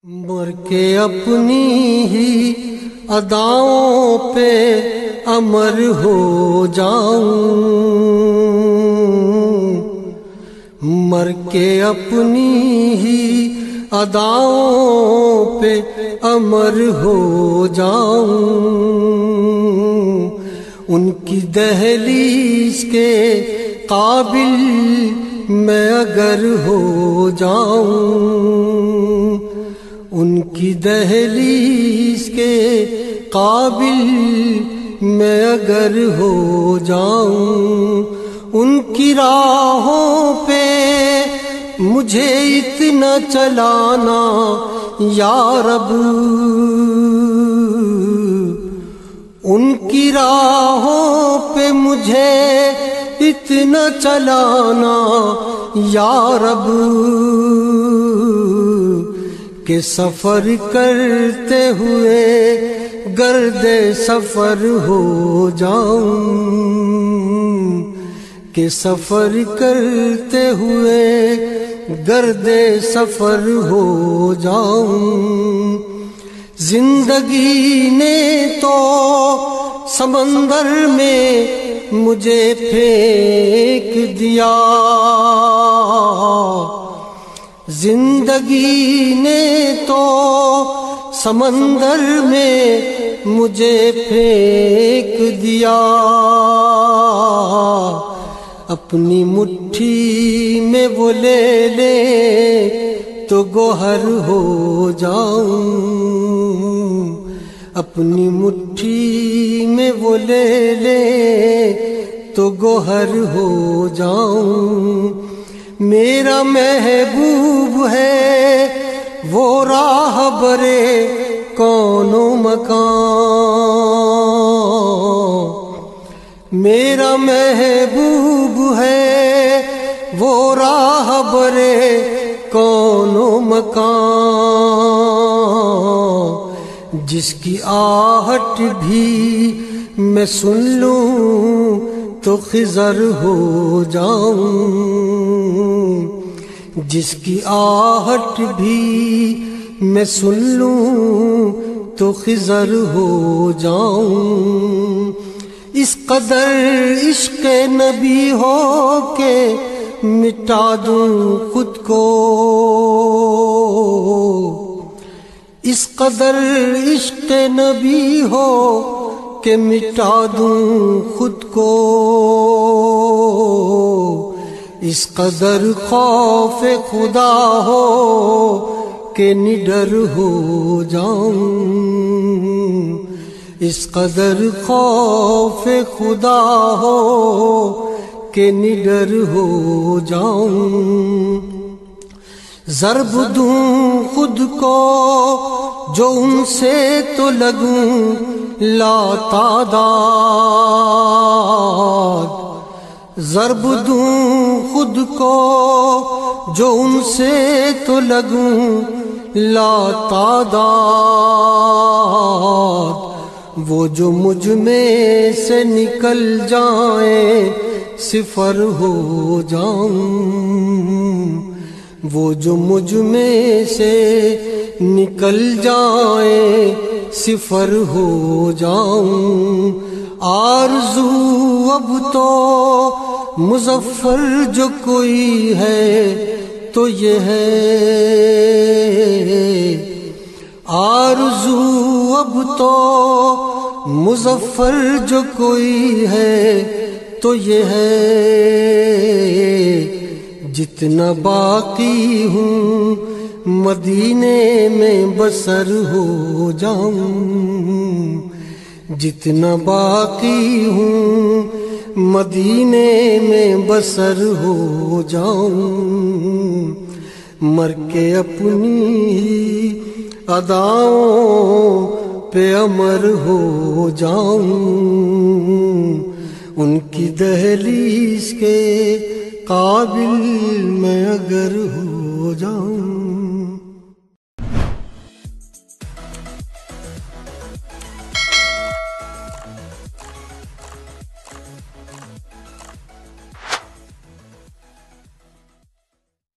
مر کے اپنی ہی اداؤں پہ امر ہو جاؤں، مر کے اپنی ہی اداؤں پہ امر ہو جاؤں، ان کی دہلیز کے قابل میں اگر ہو جاؤں، ان کی دہلیز کے قابل میں اگر ہو جاؤں، ان کی راہوں پہ مجھے اتنا چلانا یا رب، ان کی راہوں پہ مجھے اتنا چلانا یا رب کہ سفر کرتے ہوئے گرد سفر ہو جاؤں، کہ سفر کرتے ہوئے گرد سفر ہو جاؤں۔ زندگی نے تو سمندر میں مجھے پھینک دیا، زندگی نے تو سمندر میں مجھے پھینک دیا، اپنی مٹھی میں وہ لے لے تو گوہر ہو جاؤں، اپنی مٹھی میں وہ لے لے تو گوہر ہو جاؤں۔ میرا محبوب ہے وہ راہبر کون و مکان، میرا محبوب ہے وہ راہبر کون و مکان، جس کی آہٹ بھی میں سن لوں تو خضر ہو جاؤں، جس کی آہٹ بھی میں سن لوں تو خضر ہو جاؤں۔ اس قدر عشق نبی ہو کہ مٹا دوں خود کو، اس قدر عشق نبی ہو کہ مٹا دوں خود کو، اس قدر خوف خدا ہو کہ نڈر ہو جاؤں، اس قدر خوف خدا ہو کہ نڈر ہو جاؤں۔ ضرب دوں خود کو جو ان سے تو لگوں لا تعداد، ضرب دوں خود کو جو ان سے تو لگوں لا تعداد، وہ جو مجھ میں سے نکل جائیں صفر ہو جاؤں، وہ جو مجھ میں سے نکل جائیں صفر ہو جاؤں۔ آرزو اب تو مظفر جو کوئی ہے تو یہ ہے، آرزو اب تو مظفر جو کوئی ہے تو یہ ہے، جتنا باقی ہوں مدینے میں بسر ہو جاؤں، جتنا باقی ہوں مدینے میں بسر ہو جاؤں، مر کے اپنی اداؤں پہ امر ہو جاؤں، ان کی دہلیز کے قابل میں اگر ہو جاؤں۔